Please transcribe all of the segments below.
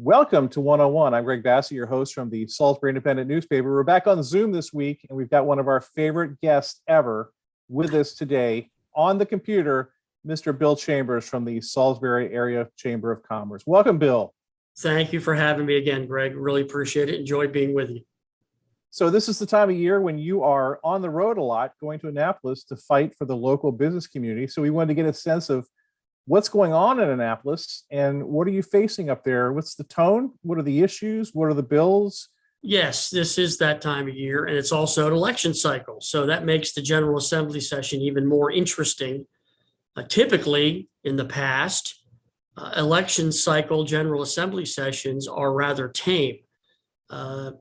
Welcome to 101. I'm Greg Bassett, your host from the Salisbury Independent newspaper. We're back on Zoom this week, and we've got one of our favorite guests ever with us today on the computer, Mr. Bill Chambers from the Salisbury Area Chamber of Commerce. Welcome, Bill. Thank you for having me again, Greg. Really appreciate it. Enjoy being with you. So this is the time of year when you are on the road a lot, going to Annapolis to fight for the local business community. So we wanted to get a sense of what's going on in Annapolis and what are you facing up there? What's the tone? What are the issues? What are the bills? Yes, this is that time of year, and it's also an election cycle. So that makes the General Assembly session even more interesting. Typically, in the past, election cycle General Assembly sessions are rather tame. The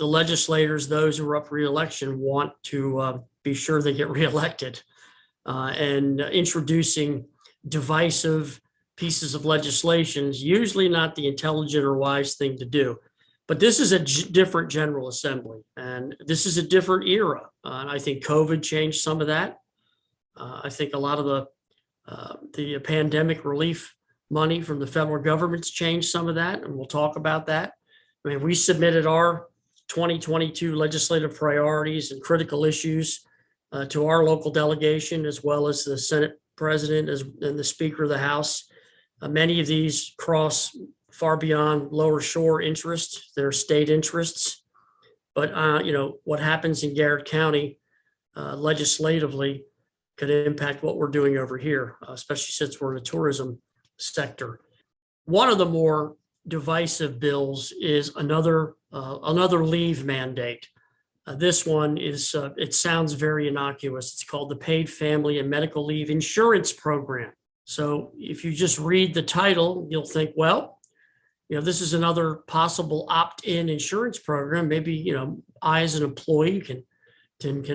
legislators, those who are up for re-election, want to be sure they get reelected, and introducing divisive pieces of legislation is usually not the intelligent or wise thing to do. But this is a different General Assembly, and this is a different era. And I think COVID changed some of that. I think a lot of the pandemic relief money from the federal government's changed some of that, and we'll talk about that. I mean, we submitted our 2022 legislative priorities and critical issues to our local delegation, as well as the Senate President and the Speaker of the House. Many of these cross far beyond lower shore interests, their state interests. But what happens in Garrett County legislatively could impact what we're doing over here, especially since we're in the tourism sector. One of the more divisive bills is another leave mandate. This one is, it sounds very innocuous. It's called the Paid Family and Medical Leave Insurance Program. So if you just read the title, you'll think, well, this is another possible opt-in insurance program. Maybe, I as an employee can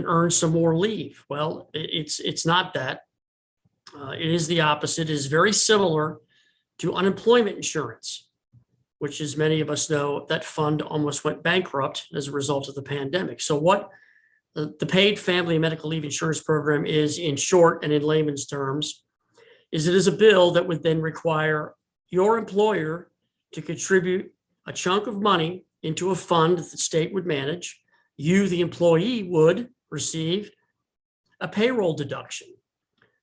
earn some more leave. Well, it's not that. It is the opposite. It is very similar to unemployment insurance, which, as many of us know, that fund almost went bankrupt as a result of the pandemic. So what the Paid Family and Medical Leave Insurance Program is, in short and in layman's terms, is it is a bill that would then require your employer to contribute a chunk of money into a fund that the state would manage. You, the employee, would receive a payroll deduction.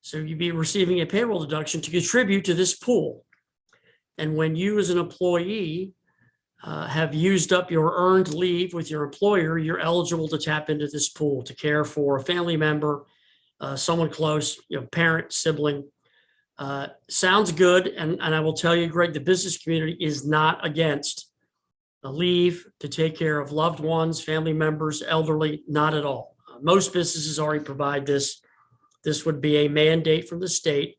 So you'd be receiving a payroll deduction to contribute to this pool. And when you as an employee have used up your earned leave with your employer, you're eligible to tap into this pool to care for a family member, someone close, parent, sibling. Sounds good. And I will tell you, Greg, the business community is not against a leave to take care of loved ones, family members, elderly, not at all. Most businesses already provide this. This would be a mandate from the state.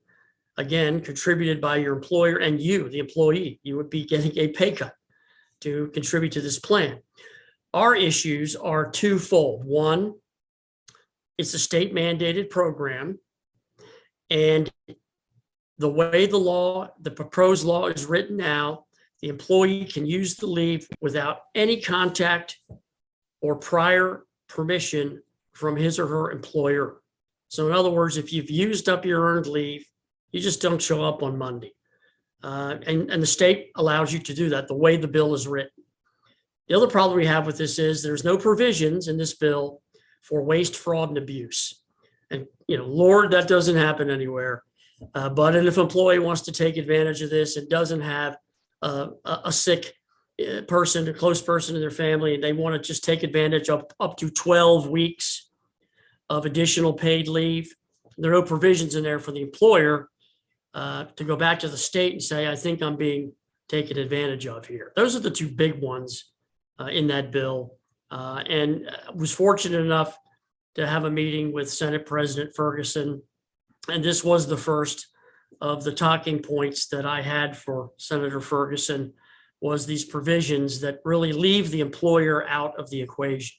Again, contributed by your employer, and you, the employee, you would be getting a pay cut to contribute to this plan. Our issues are twofold. One, it's a state mandated program, and the way the proposed law is written now, the employee can use the leave without any contact or prior permission from his or her employer. So in other words, if you've used up your earned leave, you just don't show up on Monday. And the state allows you to do that the way the bill is written. The other problem we have with this is there's no provisions in this bill for waste, fraud, and abuse. And, Lord, that doesn't happen anywhere. But if an employee wants to take advantage of this and doesn't have a sick person, a close person in their family, and they want to just take advantage of up to 12 weeks of additional paid leave, there are no provisions in there for the employer to go back to the state and say, I think I'm being taken advantage of here. Those are the two big ones in that bill. And I was fortunate enough to have a meeting with Senate President Ferguson. And this was the first of the talking points that I had for Senator Ferguson, was these provisions that really leave the employer out of the equation.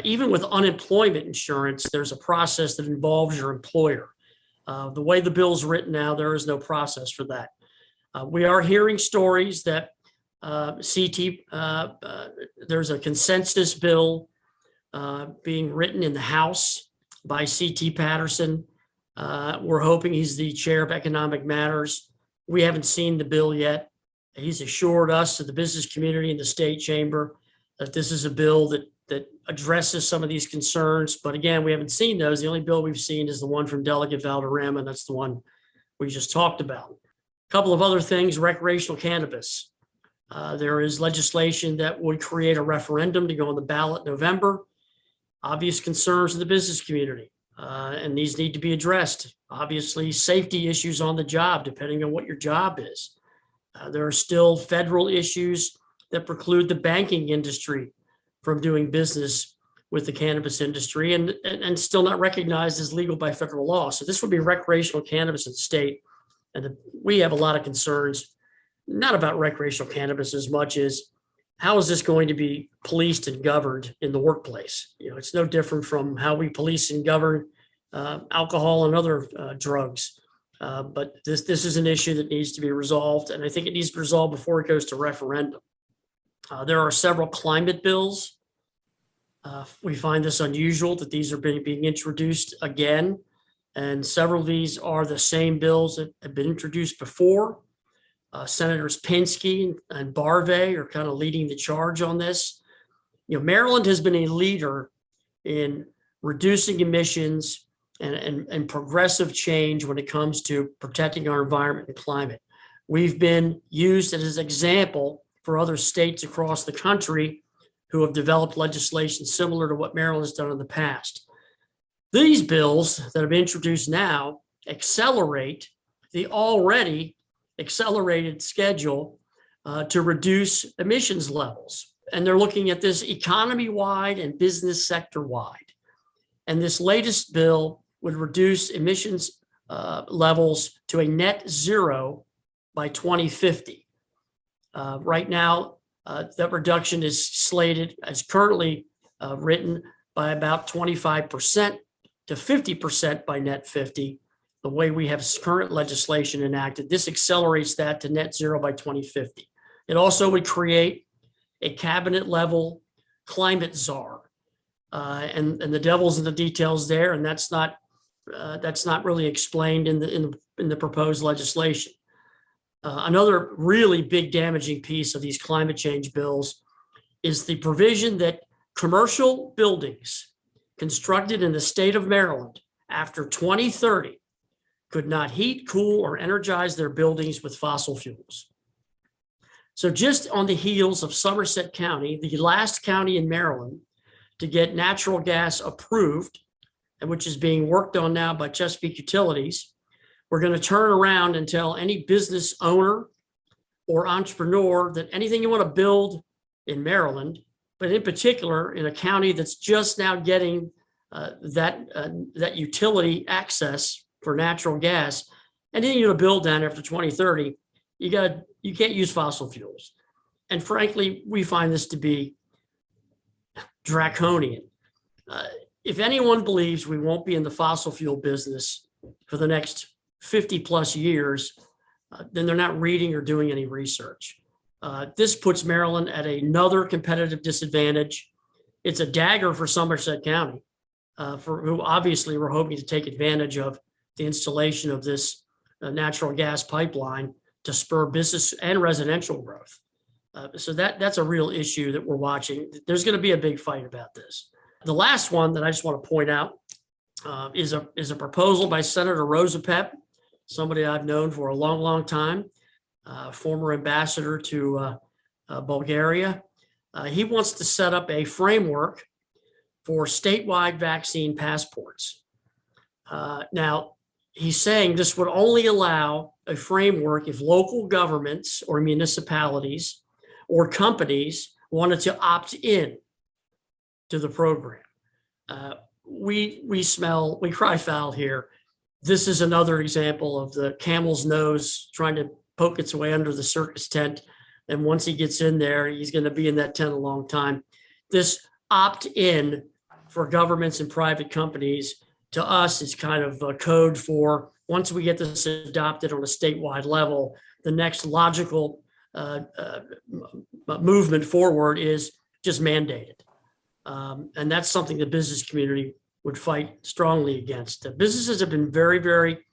Even with unemployment insurance, there's a process that involves your employer. The way the bill's written now, there is no process for that. We are hearing stories that there's a consensus bill being written in the House by C.T. Patterson. We're hoping he's the chair of economic matters. We haven't seen the bill yet. He's assured us, to the business community and the state chamber, that this is a bill that addresses some of these concerns. But again, we haven't seen those. The only bill we've seen is the one from Delegate Valderrama, and that's the one we just talked about. A couple of other things: recreational cannabis. There is legislation that would create a referendum to go on the ballot in November. Obvious concerns in the business community, and these need to be addressed. Obviously, safety issues on the job, depending on what your job is. There are still federal issues that preclude the banking industry from doing business with the cannabis industry, and still not recognized as legal by federal law. So this would be recreational cannabis in the state. And we have a lot of concerns, not about recreational cannabis as much as how is this going to be policed and governed in the workplace? It's no different from how we police and govern alcohol and other drugs. But this is an issue that needs to be resolved, and I think it needs to be resolved before it goes to referendum. There are several climate bills. We find this unusual that these are being introduced again, and several of these are the same bills that have been introduced before. Senators Pinsky and Barvey are kind of leading the charge on this. Maryland has been a leader in reducing emissions and progressive change when it comes to protecting our environment and climate. We've been used as an example for other states across the country who have developed legislation similar to what Maryland has done in the past. These bills that have been introduced now accelerate the already accelerated schedule to reduce emissions levels. And they're looking at this economy-wide and business sector-wide. And this latest bill would reduce emissions levels to a net zero by 2050. Right now, that reduction is slated, as currently written, by about 25% to 50% by net 50. The way we have current legislation enacted, this accelerates that to net zero by 2050. It also would create a cabinet level climate czar. And the devil's in the details there, and that's not really explained in the proposed legislation. Another really big damaging piece of these climate change bills is the provision that commercial buildings constructed in the state of Maryland after 2030 could not heat, cool, or energize their buildings with fossil fuels. So just on the heels of Somerset County, the last county in Maryland to get natural gas approved, and which is being worked on now by Chesapeake Utilities, we're going to turn around and tell any business owner or entrepreneur that anything you want to build in Maryland, but in particular in a county that's just now getting that utility access for natural gas, anything you want to build down after 2030, you can't use fossil fuels. And frankly, we find this to be draconian. If anyone believes we won't be in the fossil fuel business for the next 50 plus years, then they're not reading or doing any research. This puts Maryland at another competitive disadvantage. It's a dagger for Somerset County, for who obviously we're hoping to take advantage of the installation of this natural gas pipeline to spur business and residential growth. So that's a real issue that we're watching. There's going to be a big fight about this. The last one that I just want to point out is a proposal by Senator Rosa Pepp, somebody I've known for a long, long time, former ambassador to Bulgaria. He wants to set up a framework for statewide vaccine passports. Now, he's saying this would only allow a framework if local governments or municipalities or companies wanted to opt in to the program. We cry foul here. This is another example of the camel's nose trying to poke its way under the circus tent. And once he gets in there, he's going to be in that tent a long time. This opt-in for governments and private companies, to us, is kind of a code for, once we get this adopted on a statewide level, the next logical movement forward is just mandated. And that's something the business community would fight strongly against. The businesses have been very, very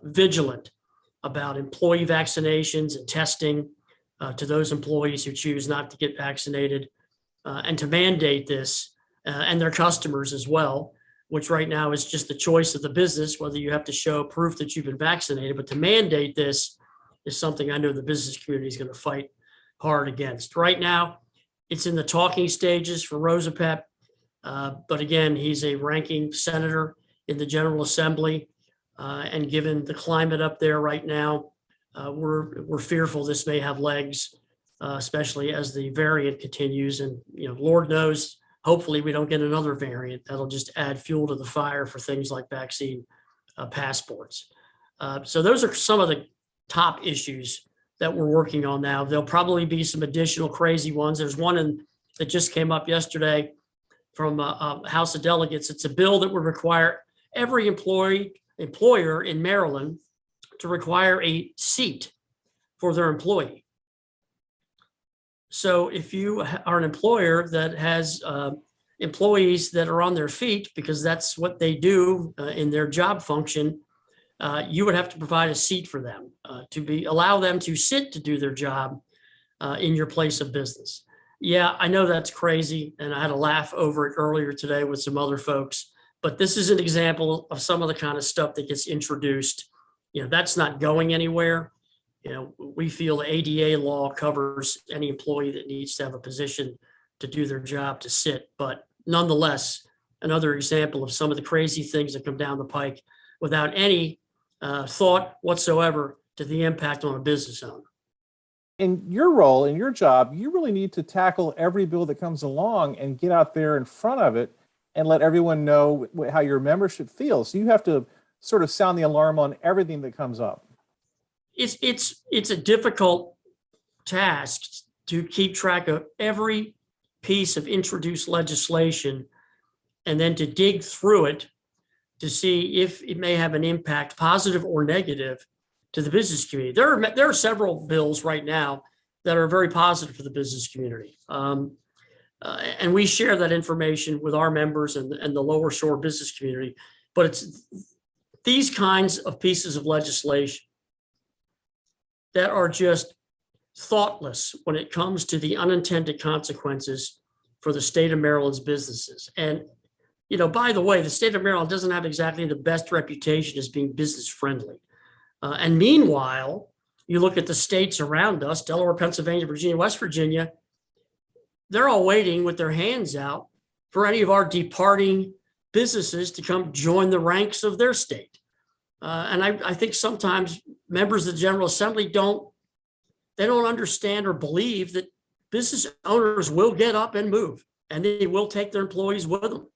vigilant about employee vaccinations and testing to those employees who choose not to get vaccinated, and to mandate this and their customers as well, which right now is just the choice of the business, whether you have to show proof that you've been vaccinated. But to mandate this is something I know the business community is going to fight hard against. Right now, it's in the talking stages for Rosapep. But again, he's a ranking senator in the General Assembly. And given the climate up there right now, we're fearful this may have legs, especially as the variant continues. And, Lord knows, hopefully we don't get another variant that'll just add fuel to the fire for things like vaccine passports. So those are some of the top issues that we're working on now. There'll probably be some additional crazy ones. There's one that just came up yesterday from House of Delegates. It's a bill that would require every employer in Maryland to require a seat for their employee. So if you are an employer that has employees that are on their feet, because that's what they do in their job function, you would have to provide a seat for them allow them to sit to do their job in your place of business. Yeah, I know that's crazy, and I had a laugh over it earlier today with some other folks, but this is an example of some of the kind of stuff that gets introduced. That's not going anywhere. We feel the ADA law covers any employee that needs to have a position to do their job to sit, but nonetheless, another example of some of the crazy things that come down the pike without any thought whatsoever to the impact on a business owner. In your role, in your job, you really need to tackle every bill that comes along and get out there in front of it and let everyone know how your membership feels. So you have to sort of sound the alarm on everything that comes up. It's a difficult task to keep track of every piece of introduced legislation and then to dig through it to see if it may have an impact, positive or negative, to the business community. There are several bills right now that are very positive for the business community. And we share that information with our members and the Lower Shore business community. But it's these kinds of pieces of legislation that are just thoughtless when it comes to the unintended consequences for the state of Maryland's businesses. And, by the way, the state of Maryland doesn't have exactly the best reputation as being business friendly. And meanwhile, you look at the states around us, Delaware, Pennsylvania, Virginia, West Virginia, they're all waiting with their hands out for any of our departing businesses to come join the ranks of their state. And I think sometimes members of the General Assembly don't understand or believe that business owners will get up and move, and they will take their employees with them.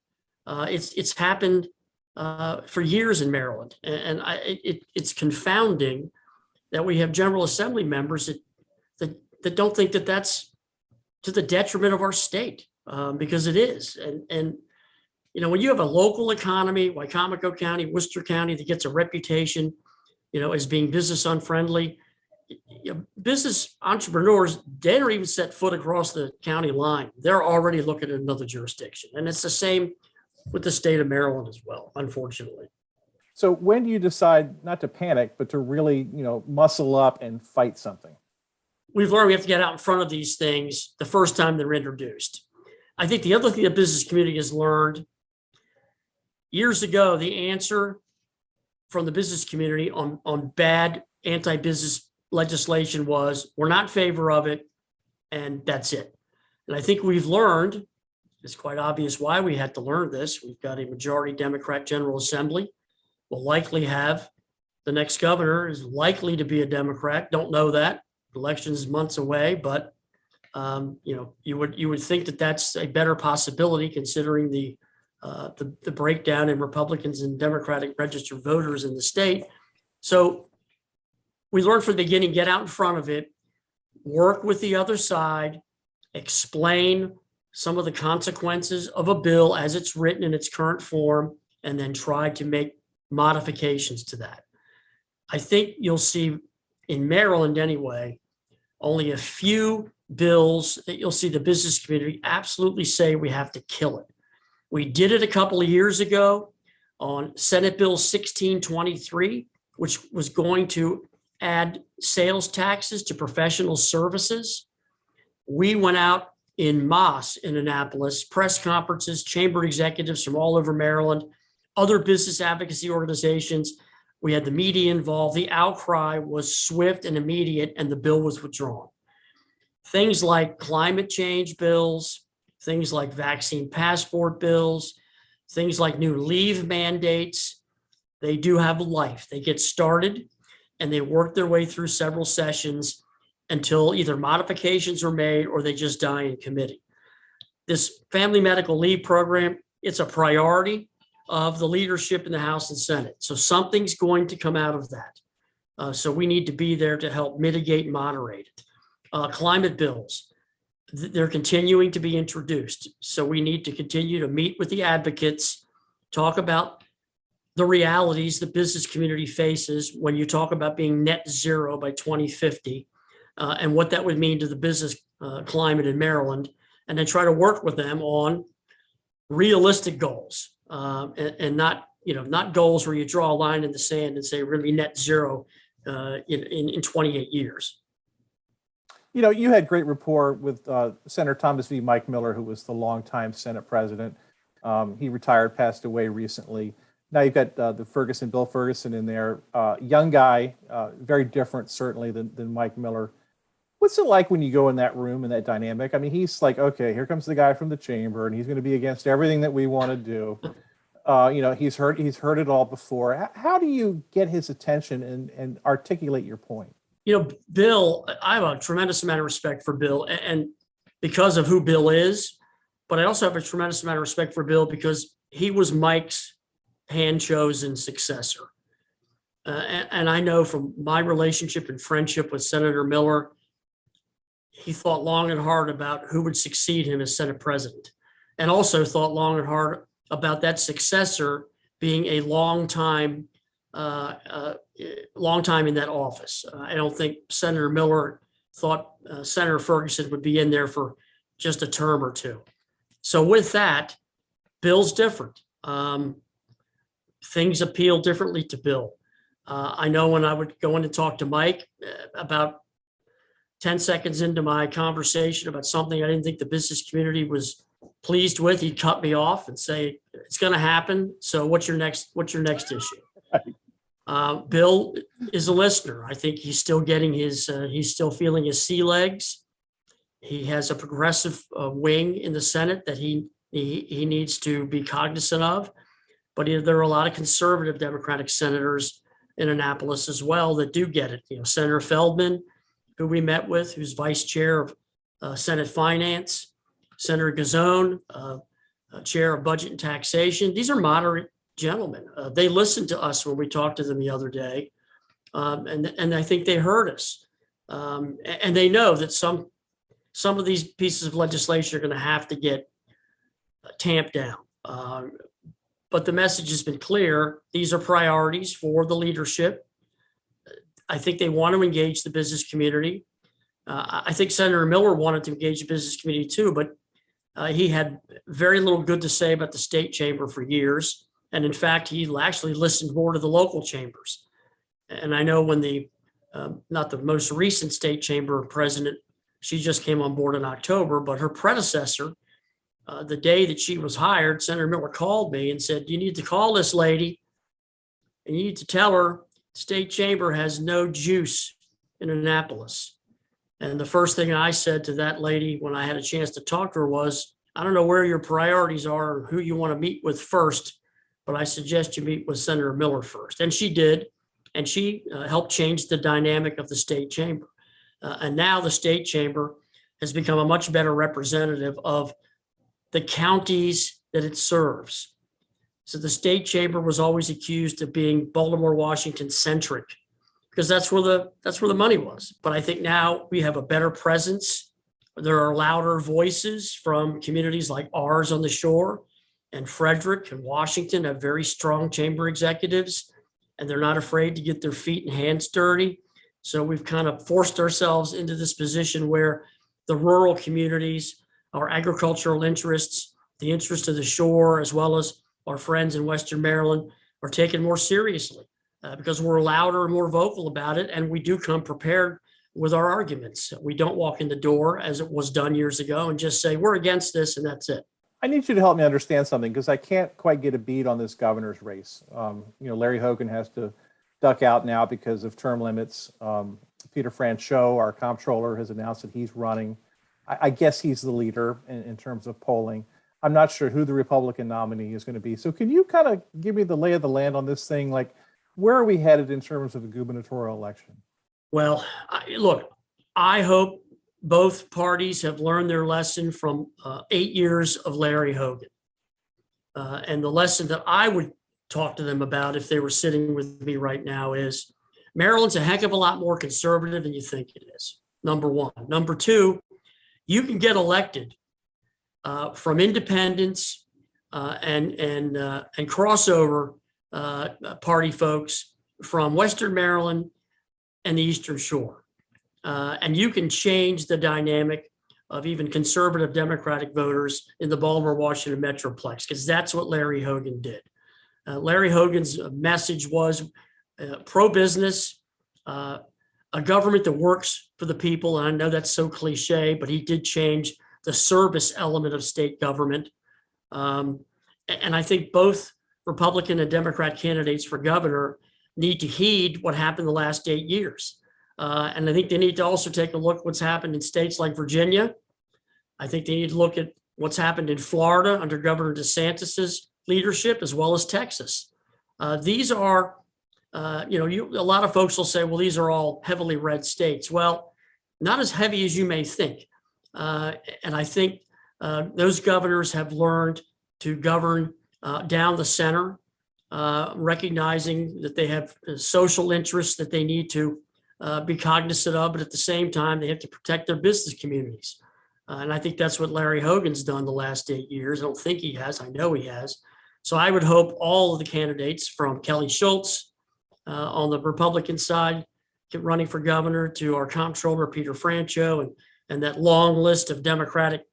It's happened for years in Maryland, and it's confounding that we have General Assembly members that don't think that that's to the detriment of our state, because it is. And when you have a local economy, Wycomico County, Worcester County, that gets a reputation, as being business unfriendly, business entrepreneurs, they don't even set foot across the county line. They're already looking at another jurisdiction, and it's the same with the state of Maryland as well, unfortunately. So when do you decide not to panic, but to really, muscle up and fight something? We've learned we have to get out in front of these things the first time they're introduced. I think the other thing the business community has learned years ago, the answer from the business community on bad anti-business legislation was, we're not in favor of it, and that's it. And I think we've learned, it's quite obvious why we had to learn this. We've got a majority Democrat General Assembly. We'll likely have the next governor is likely to be a Democrat. Don't know that. Election's months away, but you would think that that's a better possibility considering the breakdown in Republicans and Democratic registered voters in the state. So we learned from the beginning, get out in front of it, work with the other side, explain some of the consequences of a bill as it's written in its current form, and then try to make modifications to that. I think you'll see in Maryland anyway, only a few bills that you'll see the business community absolutely say we have to kill it. We did it a couple of years ago on Senate Bill 1623, which was going to add sales taxes to professional services. We went out in mass in Annapolis, press conferences, chamber executives from all over Maryland, other business advocacy organizations. We had the media involved. The outcry was swift and immediate, and the bill was withdrawn. Things like climate change bills, things like vaccine passport bills, things like new leave mandates, they do have a life. They get started and they work their way through several sessions until either modifications are made or they just die in committee. This family medical leave program, it's a priority of the leadership in the House and Senate. So something's going to come out of that. So we need to be there to help mitigate and moderate it. Climate bills, they're continuing to be introduced. So we need to continue to meet with the advocates, talk about the realities the business community faces when you talk about being net zero by 2050, and what that would mean to the business climate in Maryland, and then try to work with them on realistic goals, and not goals where you draw a line in the sand and say we're going to be net zero in 28 years. You know, you had great rapport with Senator Thomas V. Mike Miller, who was the longtime Senate president. He retired, passed away recently. Now you've got Bill Ferguson in there, young guy, very different certainly than Mike Miller. What's it like when you go in that room and that dynamic? I mean, he's like, okay, here comes the guy from the chamber, and he's going to be against everything that we want to do. He's heard it all before. How do you get his attention and articulate your point? Bill, I have a tremendous amount of respect for Bill, and because of who Bill is, but I also have a tremendous amount of respect for Bill because he was Mike's hand-chosen successor. And I know from my relationship and friendship with Senator Miller, he thought long and hard about who would succeed him as Senate president, and also thought long and hard about that successor being a long time in that office. I don't think Senator Miller thought Senator Ferguson would be in there for just a term or two. So with that, Bill's different. Things appeal differently to Bill. I know when I would go in and talk to Mike, about 10 seconds into my conversation about something I didn't think the business community was pleased with, he'd cut me off and say, "It's going to happen. So what's your next issue?" Bill is a listener. I think he's still getting he's still feeling his sea legs. He has a progressive wing in the Senate that he needs to be cognizant of. But there are a lot of conservative Democratic senators in Annapolis as well that do get it. Senator Feldman, who we met with, who's vice chair of Senate Finance, Senator Gazzone, chair of Budget and Taxation. These are moderate gentlemen. They listened to us when we talked to them the other day, and I think they heard us. And they know that some of these pieces of legislation are going to have to get tamped down. But the message has been clear. These are priorities for the leadership. I think they want to engage the business community. I think Senator Miller wanted to engage the business community too, but he had very little good to say about the state chamber for years. And in fact, he actually listened more to the local chambers. And I know when not the most recent state chamber president, she just came on board in October, but her predecessor, the day that she was hired, Senator Miller called me and said, "You need to call this lady and you need to tell her state chamber has no juice in Annapolis." And the first thing I said to that lady when I had a chance to talk to her was, "I don't know where your priorities are or who you want to meet with first, but I suggest you meet with Senator Miller first." And she did. And she helped change the dynamic of the state chamber. And now the state chamber has become a much better representative of the counties that it serves. So the state chamber was always accused of being Baltimore, Washington centric, because that's where the money was. But I think now we have a better presence. There are louder voices from communities like ours on the shore, and Frederick and Washington have very strong chamber executives, and they're not afraid to get their feet and hands dirty. So we've kind of forced ourselves into this position where the rural communities, our agricultural interests, the interests of the shore, as well as our friends in Western Maryland, are taken more seriously. because we're louder and more vocal about it. And we do come prepared with our arguments. We don't walk in the door as it was done years ago and just say, we're against this and that's it. I need you to help me understand something because I can't quite get a beat on this governor's race. Larry Hogan has to duck out now because of term limits. Peter Franchot, our comptroller, has announced that he's running. I guess he's the leader in terms of polling. I'm not sure who the Republican nominee is going to be. So can you kind of give me the lay of the land on this thing? Like, where are we headed in terms of the gubernatorial election? Well, look, I hope both parties have learned their lesson from 8 years of Larry Hogan. And the lesson that I would talk to them about if they were sitting with me right now is Maryland's a heck of a lot more conservative than you think it is. Number one. Number two, you can get elected from independents and crossover party folks from Western Maryland and the Eastern Shore. And you can change the dynamic of even conservative Democratic voters in the Baltimore, Washington Metroplex, because that's what Larry Hogan did. Larry Hogan's message was pro-business, a government that works for the people. And I know that's so cliche, but he did change the service element of state government. And I think both Republican and Democrat candidates for governor need to heed what happened the last 8 years. And I think they need to also take a look at what's happened in states like Virginia. I think they need to look at what's happened in Florida under Governor DeSantis's leadership, as well as Texas. These are, a lot of folks will say, well, these are all heavily red states. Well, not as heavy as you may think. And I think those governors have learned to govern down the center, recognizing that they have social interests that they need to be cognizant of, but at the same time, they have to protect their business communities. And I think that's what Larry Hogan's done the last 8 years. I don't think he has. I know he has. So I would hope all of the candidates from Kelly Schultz on the Republican side running for governor to our comptroller, Peter Franchot, and that long list of Democratic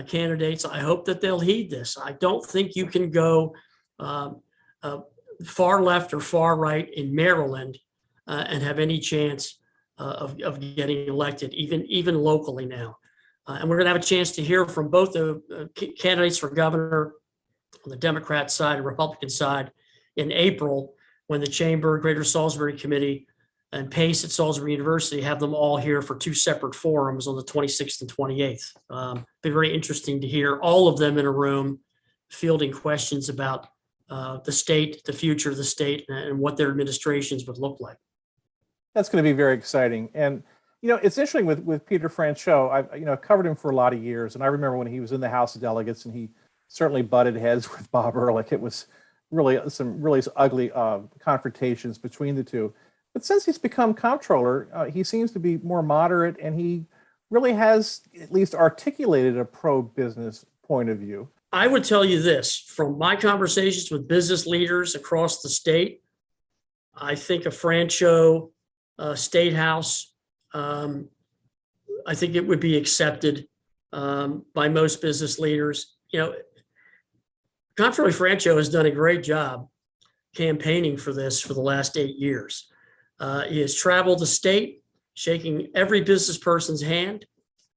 candidates, I hope that they'll heed this. I don't think you can go far left or far right in Maryland and have any chance of getting elected, even locally now. And we're going to have a chance to hear from both the candidates for governor on the Democrat side and Republican side in April, when the Chamber, Greater Salisbury Committee, and PACE at Salisbury University have them all here for two separate forums on the 26th and 28th. Be very interesting to hear all of them in a room fielding questions about the state, the future of the state, and what their administrations would look like. That's going to be very exciting. And, it's interesting with Peter Franchot. I've covered him for a lot of years. And I remember when he was in the House of Delegates and he certainly butted heads with Bob Ehrlich. It was really some really ugly confrontations between the two. But since he's become comptroller, he seems to be more moderate, and he really has at least articulated a pro-business point of view. I would tell you this, from my conversations with business leaders across the state, I think a Franchot State House, I think it would be accepted by most business leaders. Comptroller Franchot has done a great job campaigning for this for the last 8 years. He has traveled the state, shaking every business person's hand,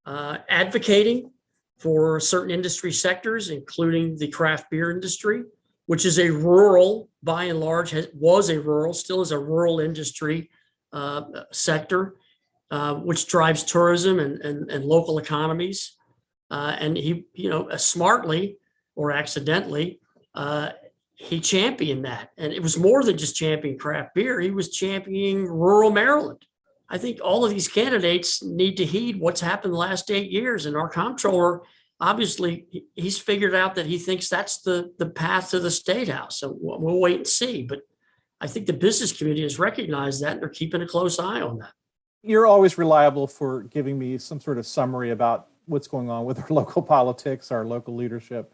advocating for certain industry sectors, including the craft beer industry, which is a rural, by and large, still is a rural industry sector, which drives tourism and local economies. And he, smartly or accidentally, he championed that. And it was more than just championing craft beer. He was championing rural Maryland. I think all of these candidates need to heed what's happened the last 8 years. And our comptroller, obviously, he's figured out that he thinks that's the path to the State House. So we'll wait and see. But I think the business community has recognized that, and they're keeping a close eye on that. You're always reliable for giving me some sort of summary about what's going on with our local politics, our local leadership.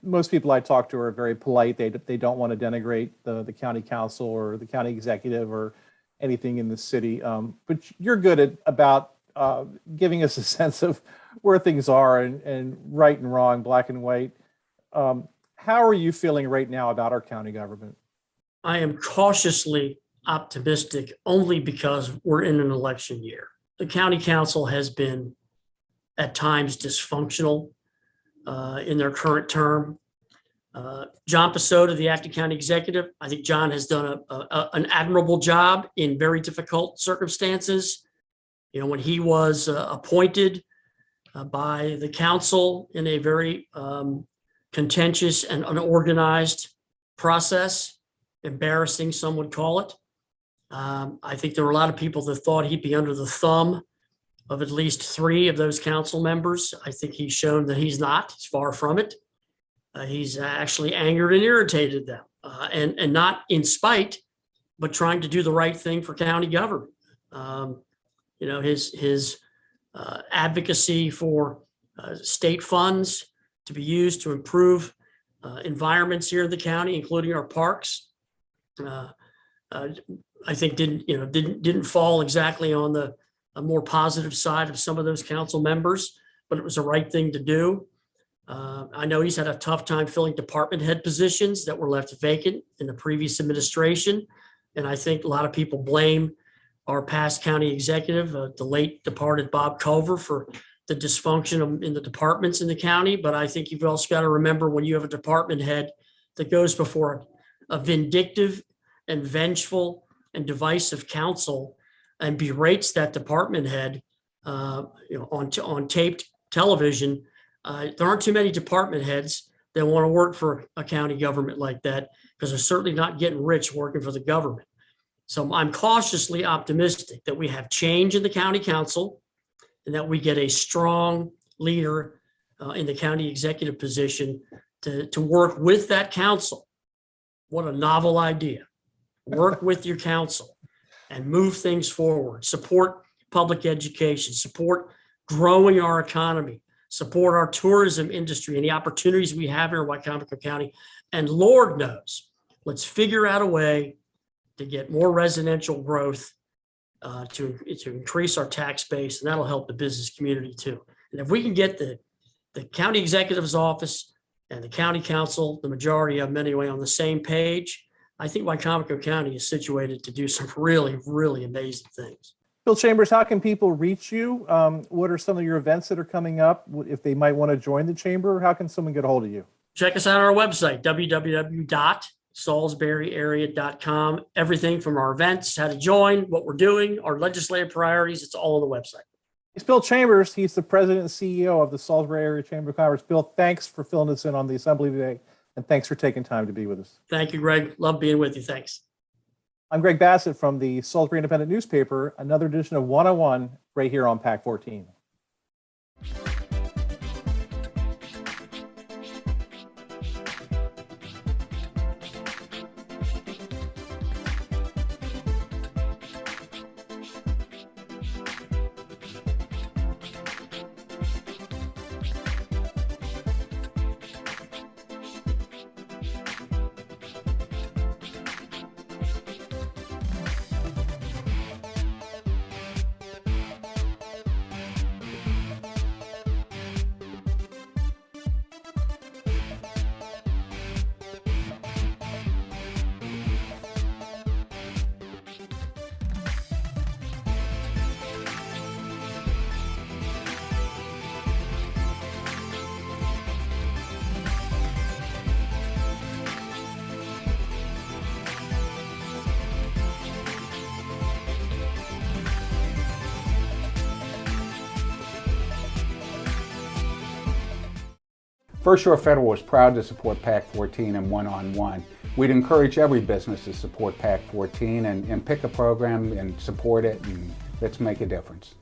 Most people I talk to are very polite. They don't want to denigrate the county council or the county executive or anything in the city. But you're good about giving us a sense of where things are and right and wrong, black and white. How are you feeling right now about our county government? I am cautiously optimistic only because we're in an election year. The county council has been at times dysfunctional in their current term. John Pasota, the acting county executive, I think John has done an admirable job in very difficult circumstances. You know, when he was appointed by the council in a very contentious and unorganized process, embarrassing, some would call it. I think there were a lot of people that thought he'd be under the thumb of at least 3 of those council members. I think he's shown that he's not. He's far from it. He's actually angered and irritated them, and not in spite, but trying to do the right thing for county government. You know, his advocacy for state funds to be used to improve environments here in the county, including our parks, I think didn't fall exactly on the more positive side of some of those council members, but it was the right thing to do. I know he's had a tough time filling department head positions that were left vacant in the previous administration. And I think a lot of people blame our past county executive, the late departed Bob Culver, for the dysfunction in the departments in the county. But I think you've also got to remember, when you have a department head that goes before a vindictive and vengeful and divisive council and berates that department head on taped television, there aren't too many department heads that want to work for a county government like that, because they're certainly not getting rich working for the government. So I'm cautiously optimistic that we have change in the county council and that we get a strong leader in the county executive position to work with that council. What a novel idea. Work with your council and move things forward. Support public education, support growing our economy, support our tourism industry and the opportunities we have here in Wycomico County. And Lord knows, let's figure out a way to get more residential growth, to increase our tax base, and that'll help the business community too. And if we can get the county executive's office and the county council, the majority of them anyway, on the same page, I think Wycomico County is situated to do some really, really amazing things. Bill Chambers, how can people reach you? What are some of your events that are coming up? If they might want to join the chamber, how can someone get a hold of you? Check us out on our website, www.salisburyarea.com. Everything from our events, how to join, what we're doing, our legislative priorities, it's all on the website. It's Bill Chambers. He's the president and CEO of the Salisbury Area Chamber of Commerce. Bill, thanks for filling us in on the assembly today, and thanks for taking time to be with us. Thank you, Greg. Love being with you. Thanks. I'm Greg Bassett from the Salisbury Independent newspaper, another edition of 101 right here on PAC 14. First Shore Federal is proud to support PAC 14 and one-on-one. We'd encourage every business to support PAC 14 and pick a program and support it, and let's make a difference.